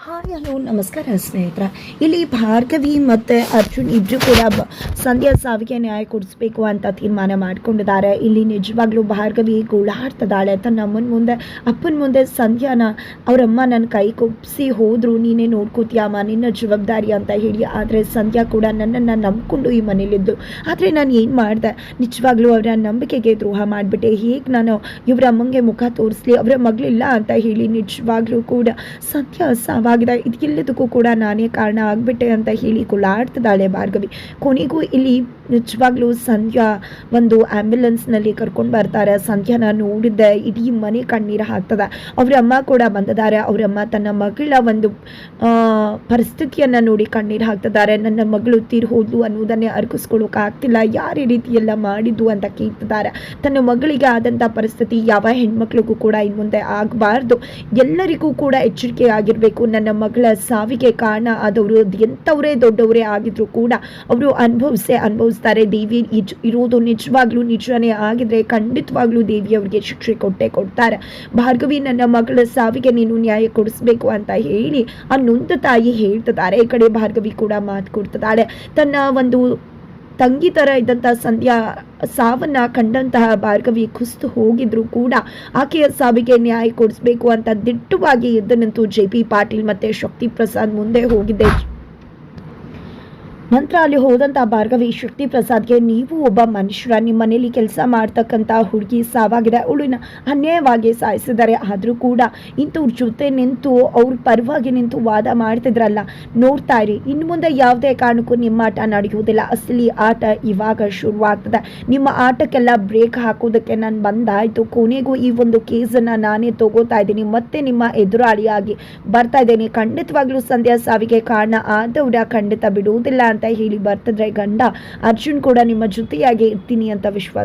Hi hello ನಮಸ್ಕಾರ ಸ್ನೇಹಿತರ. ಇಲ್ಲಿ ಭಾರ್ಗವಿ ಮತ್ತು ಅರ್ಜುನ್ ಇಬ್ಬರು ಕೂಡ ಸಂಧ್ಯಾ ಸಾವಿಗೆ ನ್ಯಾಯ ಕೊಡಿಸ್ಬೇಕು ಅಂತ ತೀರ್ಮಾನ ಮಾಡ್ಕೊಂಡಿದ್ದಾರೆ. ಇಲ್ಲಿ ನಿಜವಾಗ್ಲೂ ಭಾರ್ಗವಿ ಗೋಳಾಡ್ತಿದ್ದಾಳೆ ತನ್ನ ಅಪ್ಪನ ಮುಂದೆ ಸಂಧ್ಯಾನ ಅವರಮ್ಮ ನನ್ನ ಕೈ ಕೊಪ್ಪಿಸಿ ಹೋದ್ರು, ನೀನೇ ನೋಡ್ಕೋತೀಯಮ್ಮ, ನಿನ್ನ ಜವಾಬ್ದಾರಿ ಅಂತ ಹೇಳಿ. ಆದರೆ ಸಂಧ್ಯಾ ಕೂಡ ನನ್ನನ್ನು ನಂಬಿಕೊಂಡು ಈ ಮನೇಲಿದ್ದು, ಆದರೆ ನಾನು ಏನು ಮಾಡಿದೆ, ನಿಜವಾಗ್ಲೂ ಅವರ ನಂಬಿಕೆಗೆ ದ್ರೋಹ ಮಾಡಿಬಿಟ್ಟೆ. ಹೇಗೆ ನಾನು ಇವರ ಅಮ್ಮಂಗೆ ಮುಖ ತೋರಿಸ್ಲಿ, ಅವರ ಮಗಳಿಲ್ಲ ಅಂತ ಹೇಳಿ ನಿಜವಾಗ್ಲೂ ಕೂಡ ಸಂಧ್ಯಾ ಇದೆಲ್ಲದಕ್ಕೂ ಕೂಡ ನಾನೇ ಕಾರಣ ಆಗಿಬಿಟ್ಟೆ ಅಂತ ಹೇಳಿ ಗೋಳಾಡ್ತಿದ್ದಾಳೆ ಭಾರ್ಗವಿ. ಕೊನೆಗೂ ಇಲ್ಲಿ ನಿಜವಾಗ್ಲೂ ಸಂಧ್ಯಾ ಒಂದು ಆ್ಯಂಬುಲೆನ್ಸ್ನಲ್ಲಿ ಕರ್ಕೊಂಡು ಬರ್ತಾರೆ. ಸಂಧ್ಯಾನ ನೋಡಿದ್ದೆ ಇಡೀ ಮನೆ ಕಣ್ಣೀರು ಹಾಕ್ತದೆ. ಅವರ ಅಮ್ಮ ಕೂಡ ಬಂದಿದ್ದಾರೆ. ಅವರಮ್ಮ ತನ್ನ ಮಗಳ ಒಂದು ಪರಿಸ್ಥಿತಿಯನ್ನು ನೋಡಿ ಕಣ್ಣೀರು ಹಾಕ್ತಿದ್ದಾರೆ. ನನ್ನ ಮಗಳು ತೀರಿ ಹೋದ್ಲು ಅನ್ನೋದನ್ನೇ ಅರ್ಗಿಸ್ಕೊಳ್ಳೋಕ್ಕಾಗ್ತಿಲ್ಲ, ಯಾರು ಈ ರೀತಿ ಎಲ್ಲ ಮಾಡಿದ್ದು ಅಂತ ಕೇಳ್ತಿದ್ದಾರೆ. ತನ್ನ ಮಗಳಿಗೆ ಆದಂಥ ಪರಿಸ್ಥಿತಿ ಯಾವ ಹೆಣ್ಮಕ್ಳಿಗೂ ಕೂಡ ಇನ್ನು ಮುಂದೆ ಆಗಬಾರ್ದು, ಎಲ್ಲರಿಗೂ ಕೂಡ ಎಚ್ಚರಿಕೆ ಆಗಿರಬೇಕು. ನನ್ನ ಮಗಳ ಸಾವಿಗೆ ಕಾರಣ ಆದವರು ಎಂಥವರೇ ದೊಡ್ಡವರೇ ಆಗಿದ್ರು ಕೂಡ ಅವರು ಅನುಭವಿಸ್ತಾರೆ. ದೇವಿ ಇರೋದು ನಿಜವಾಗ್ಲೂ ನಿಜನೇ ಆಗಿದ್ರೆ ಖಂಡಿತವಾಗ್ಲೂ ದೇವಿ ಅವ್ರಿಗೆ ಶಿಕ್ಷೆ ಕೊಡ್ತಾರೆ. ಭಾರ್ಗವಿ, ನನ್ನ ಮಗಳ ಸಾವಿಗೆ ನೀನು ನ್ಯಾಯ ಕೊಡಿಸ್ಬೇಕು ಅಂತ ಹೇಳಿ ಆ ನೊಂದ ತಾಯಿ ಹೇಳ್ತಿದ್ದಾರೆ. ಈ ಕಡೆ ಭಾರ್ಗವಿ ಕೂಡ ಮಾತು ಕೊಡ್ತಿದ್ದಾಳೆ. ತನ್ನ ಒಂದು ತಂಗಿ ಥರ ಇದ್ದಂಥ ಸಂಧ್ಯಾ ಸಾವನ್ನ ಕಂಡಂತಹ ಭಾರ್ಗವಿ ಕುಸಿದು ಹೋಗಿದ್ರು ಕೂಡ ಆಕೆಯ ಸಾವಿಗೆ ನ್ಯಾಯ ಕೊಡಿಸ್ಬೇಕು ಅಂತ ದಿಟ್ಟವಾಗಿ ಎದ್ದನಂತೂ JP ಪಾಟೀಲ್ ಮತ್ತು ಶಕ್ತಿ ಪ್ರಸಾದ್ ಮುಂದೆ ಹೋಗಿದ್ದೆ. ನಂತರ ಅಲ್ಲಿ ಹೋದಂಥ ಭಾರ್ಗವಿ ಶಕ್ತಿ ಪ್ರಸಾದ್ಗೆ, ನೀವು ಒಬ್ಬ ಮನುಷ್ಯರ, ನಿಮ್ಮ ಮನೇಲಿ ಕೆಲಸ ಮಾಡ್ತಕ್ಕಂಥ ಹುಡುಗಿ ಸಾವಾಗಿದೆ, ಅವಳನ್ನ ಅನ್ಯಾಯವಾಗಿ ಸಾಯಿಸಿದ್ದಾರೆ, ಆದರೂ ಕೂಡ ಇಂಥವ್ರ ಜೊತೆ ನಿಂತು ಅವ್ರ ಪರವಾಗಿ ನಿಂತು ವಾದ ಮಾಡ್ತಿದ್ರಲ್ಲ, ನೋಡ್ತಾ ಇರಿ, ಇನ್ನು ಮುಂದೆ ಯಾವುದೇ ಕಾರಣಕ್ಕೂ ನಿಮ್ಮ ಆಟ ನಡೆಯುವುದಿಲ್ಲ. ಅಸಲಿ ಆಟ ಇವಾಗ ಶುರುವಾಗ್ತದೆ. ನಿಮ್ಮ ಆಟಕ್ಕೆಲ್ಲ ಬ್ರೇಕ್ ಹಾಕೋದಕ್ಕೆ ನಾನು ಬಂದಾಯಿತು. ಕೊನೆಗೂ ಈ ಒಂದು ಕೇಸನ್ನು ನಾನೇ ತಗೋತಾ ಇದ್ದೀನಿ, ಮತ್ತೆ ನಿಮ್ಮ ಎದುರಾಳಿಯಾಗಿ ಬರ್ತಾ ಇದ್ದೇನೆ. ಖಂಡಿತವಾಗ್ಲೂ ಸಂಧ್ಯಾ ಸಾವಿಗೆ ಕಾರಣ ಆದವರ ಖಂಡಿತ ಬಿಡುವುದಿಲ್ಲ ಅಂತ ಹೇಳಿ ಬರ್ತಿದ್ರೆ ಗಂಡ ಅರ್ಜುನ್ ಕೂಡ ನಿಮ್ಮ ಜೊತೆಯಾಗಿ ಇರ್ತೀನಿ ಅಂತ ವಿಶ್ವಾಸ